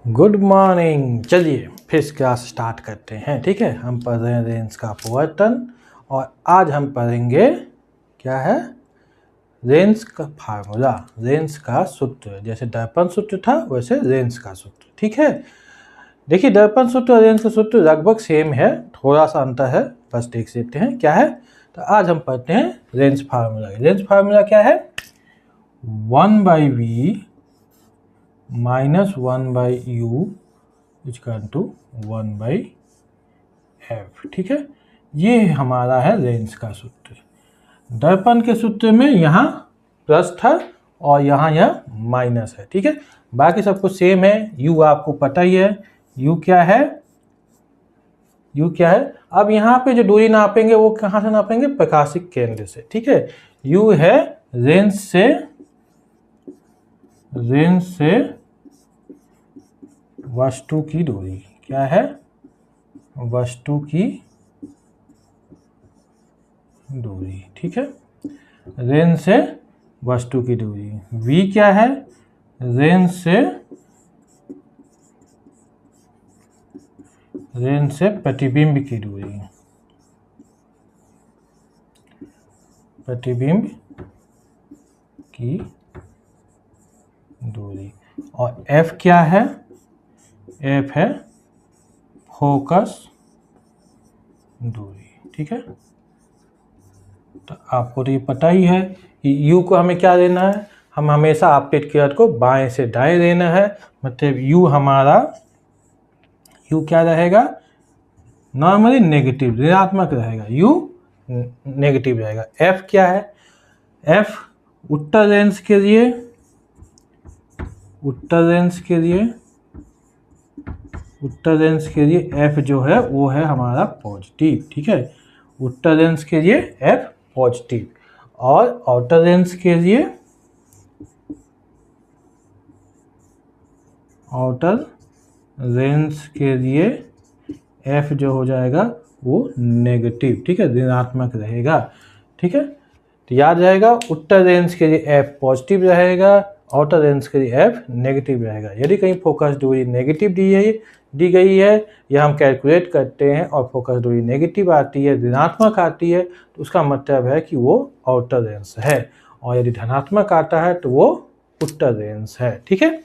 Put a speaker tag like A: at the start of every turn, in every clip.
A: Good morning. चलिए फिर class start करते हैं। ठीक है, हम पढ़ रहे हैं रेंज का अपवर्तन और आज हम पढ़ेंगे क्या है, रेंज का फार्मूला, रेंज का सूत्र। जैसे दर्पण सूत्र था वैसे रेंज का सूत्र। ठीक है, देखिए दर्पण सूत्र और रेंज का सूत्र लगभग सेम है, थोड़ा सा अंतर है, बस देख सकते हैं क्या है। तो आज हम पढ़ते हैं रेंज फार्मूला। रेंज फार्मूला क्या है, 1/v minus 1/u equal to 1/f। ठीक है, ये हमारा है रेंज का सूत्र। दर्पण के सूत्र में यहाँ प्लस था और यहाँ यह माइनस है। ठीक है, बाकी सब कुछ सेम है। u आपको पता ही है, u क्या है, u क्या है। अब यहाँ पे जो दूरी नापेंगे वो कहाँ से नापेंगे, प्रकाशिक केंद्र से। ठीक है, u है रेंज से वस्तु की दूरी। क्या है, वस्तु की दूरी। ठीक है, रेंज से वस्तु की दूरी। v क्या है, रेंज से प्रतिबिंब की दूरी। प्रतिबिंब की दूरी। और f क्या है, f है फोकस दूरी। ठीक है, तो आपको तो ये पता ही है कि u को हमें क्या देना है, हम हमेशा आपतित किरण को बाएं से दाएं देना है। मतलब u हमारा, u क्या रहेगा, नॉर्मली नेगेटिव ऋणात्मक रहेगा, u नेगेटिव रहेगा। f क्या है, f उत्तर रेंज के लिए, उत्तर रेंज के लिए f जो है वो है हमारा पॉजिटिव। ठीक है, उत्तर रेंज के लिए f पॉजिटिव और आउटर रेंज के लिए, आउटर रेंज के लिए f जो हो जाएगा वो नेगेटिव। ठीक है, ऋणात्मक रहेगा। ठीक है, तो याद रहेगा उत्तर रेंज के लिए f पॉजिटिव रहेगा, आउटर रेंज के लिए f नेगेटिव रहेगा। यदि कहीं फोकस दूरी नेगेटिव दी गई है या हम कैलकुलेट करते हैं और फोकस दूरी नेगेटिव आती है, ऋणात्मक आती है, तो उसका मतलब है कि वो आउटर रेंज है। और यदि धनात्मक आता है तो वो उत्तर रेंज है। ठीक है,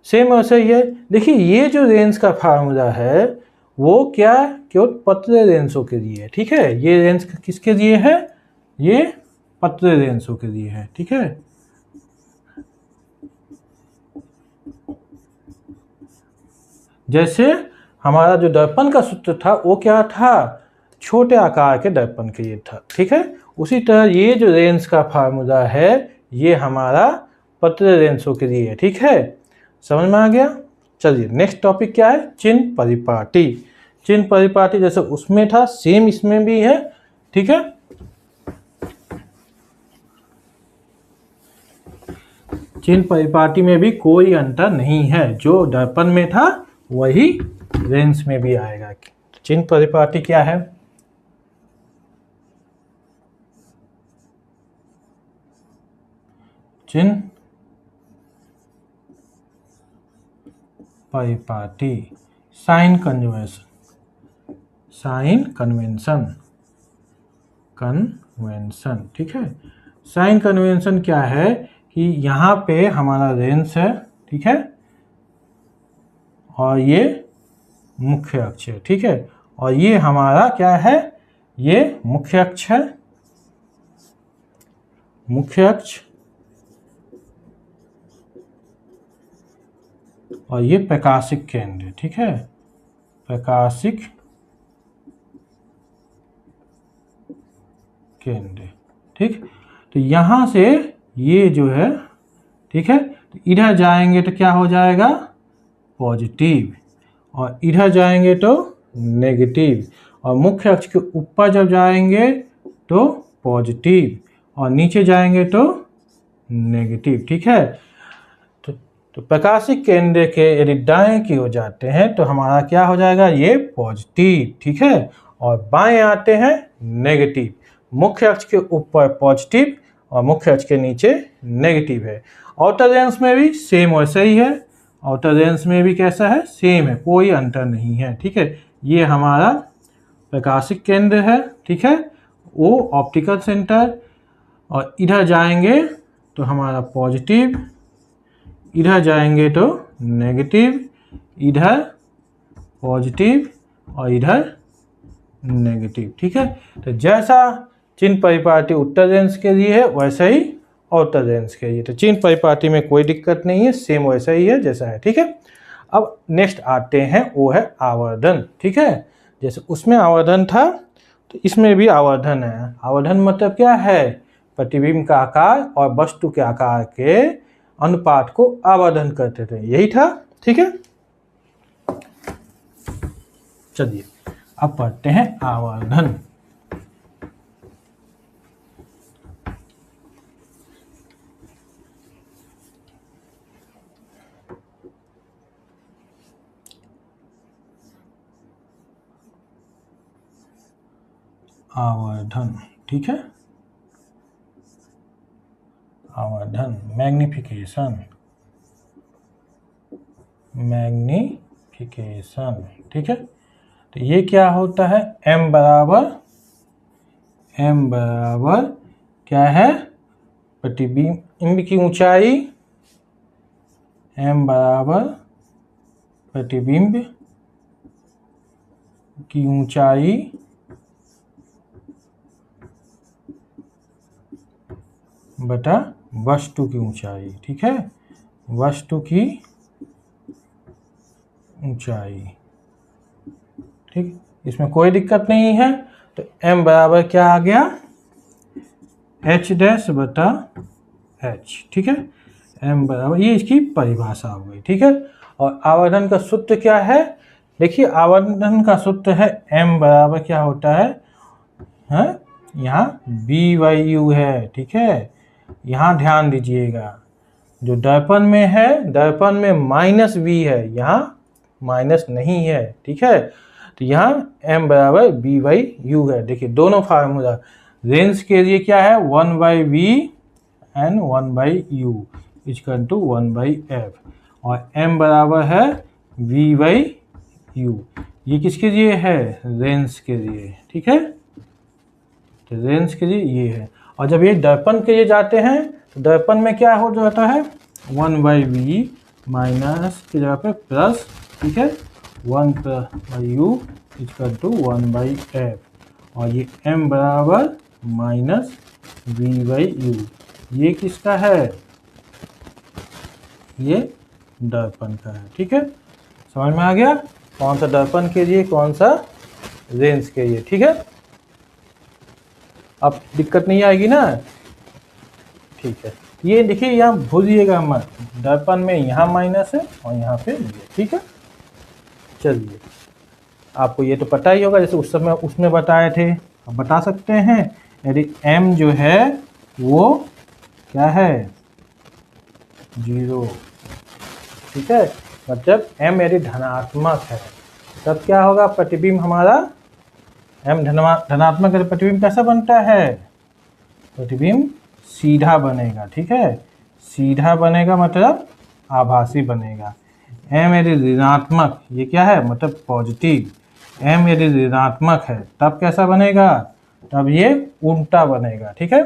A: सेम वैसे ही है। देखिए ये जो रेंज का फार्मूला है वो क्या, केवल पतले रेंजों के लिए है। ठीक है, ये रेंज किसके लिए है, ये पतले रेंजों के लिए है। ठीक है, जैसे हमारा जो दर्पण का सूत्र था वो क्या था, छोटे आकार के दर्पण के लिए था। ठीक है, उसी तरह ये जो रेंज का फार्मूला है ये हमारा पतले रेंजों के लिए है। ठीक है, समझ में आ गया। चलिए नेक्स्ट टॉपिक क्या है, चिन्ह परिपाटी। चिन्ह परिपाटी जैसे उसमें था सेम इसमें भी है। ठीक है, चिन्ह परिपाटी में भी कोई अंतर नहीं है, जो दर्पण में था वही रेंज में भी आएगा। चिन्ह परिपाटी क्या है, चिन्ह परिपाटी, साइन कन्वेंशन, साइन कन्वेंशन। ठीक है, साइन कन्वेंशन क्या है कि यहाँ पे हमारा रेंज है। ठीक है, और ये मुख्य अक्ष है। ठीक है, और ये हमारा क्या है, ये मुख्य अक्ष है, मुख्य अक्ष, और ये प्रकाशिक केंद्र। ठीक है, प्रकाशिक केंद्र। ठीक, तो यहाँ से ये जो है, ठीक है, तो इधर जाएंगे तो क्या हो जाएगा, पॉजिटिव, और इधर जाएंगे तो नेगेटिव, और मुख्य अक्ष के ऊपर जब जाएंगे तो पॉजिटिव और नीचे जाएंगे तो नेगेटिव। ठीक है, तो प्रकाशिक केंद्र के यदि दाएं की ओर जाते हैं तो हमारा क्या हो जाएगा, ये पॉजिटिव। ठीक है, और बाएं आते हैं नेगेटिव। मुख्य अक्ष के ऊपर पॉजिटिव और मुख्य अक्ष के नीचे नेगेटिव है। आउटर रेंज में भी सेम वैसे ही है, आउटर रेंज में भी कैसा है, सेम है, कोई अंतर नहीं है। ठीक है, ये हमारा प्रकाशिक केंद्र है। ठीक है, वो ऑप्टिकल सेंटर, और इधर जाएंगे तो हमारा पॉजिटिव, इधर जाएंगे तो नेगेटिव, इधर पॉजिटिव और इधर नेगेटिव। ठीक है, तो जैसा चिन्ह परिपाटी उत्तर रेंज के लिए है वैसा ही आउटर रेंज के लिए। तो चिन्ह परिपाटी में कोई दिक्कत नहीं है, सेम वैसा ही है जैसा है। ठीक है, अब नेक्स्ट आते हैं, वो है आवर्धन। ठीक है, जैसे उसमें आवर्धन था तो इसमें भी आवर्धन है। आवर्धन मतलब क्या है, प्रतिबिंब का आकार और वस्तु के आकार के अनुपात को आवर्धन करते थे, यही था। ठीक है, चलिए अब पढ़ते हैं आवर्धन। आवर्धन, ठीक है, आवर्धन, मैग्निफिकेशन, मैग्निफिकेशन। ठीक है, तो ये क्या होता है, m बराबर क्या है, प्रतिबिंब की ऊंचाई, m बराबर प्रतिबिंब की ऊंचाई बटा वस्तु की ऊंचाई। ठीक है, वस्तु की ऊंचाई। ठीक, इसमें कोई दिक्कत नहीं है। तो m बराबर क्या आ गया, h डैश बटा h। ठीक है, m बराबर, ये इसकी परिभाषा हो गई। ठीक है, और आवर्धन का सूत्र क्या है, देखिए आवर्धन का सूत्र है m बराबर क्या होता है, यहाँ b/u है। ठीक है, यहाँ ध्यान दीजिएगा, जो दर्पण में है, दर्पण में -v है, यहाँ माइनस नहीं है। ठीक है, तो यहाँ m बराबर b/u है। देखिए दोनों फार्मूला, रेंज के लिए क्या है, 1/v and 1/u equal to 1/f, और m बराबर है v/u। ये किसके लिए है, रेंज के लिए। ठीक है, तो रेंज के लिए ये है। और जब ये दर्पण के लिए जाते हैं तो दर्पण में क्या हो जाता है, 1/v माइनस की जगह पे प्लस। ठीक है, 1/u इक्वल टू 1/f, और ये m बराबर -v/u। ये किसका है, ये दर्पण का है। ठीक है, समझ में आ गया, कौन सा दर्पण के लिए, कौन सा रेंज के लिए। ठीक है, अब दिक्कत नहीं आएगी ना। ठीक है, ये देखिए यहाँ भूलिएगा मत, दर्पण में यहाँ माइनस है और यहाँ पे ये। ठीक है, चलिए आपको ये तो पता ही होगा, जैसे उस समय उसमें बताए थे, अब बता सकते हैं। यदि m जो है वो क्या है, 0। ठीक है, मतलब m यदि धनात्मक है तब क्या होगा, प्रतिबिंब हमारा m धनात्मक है, प्रतिबिंब कैसा बनता है, प्रतिबिंब सीधा बनेगा। ठीक है, सीधा बनेगा मतलब आभासी बनेगा। m यदि ऋणात्मक, ये क्या है, मतलब पॉजिटिव, m यदि ऋणात्मक है तब कैसा बनेगा, तब ये उल्टा बनेगा। ठीक है,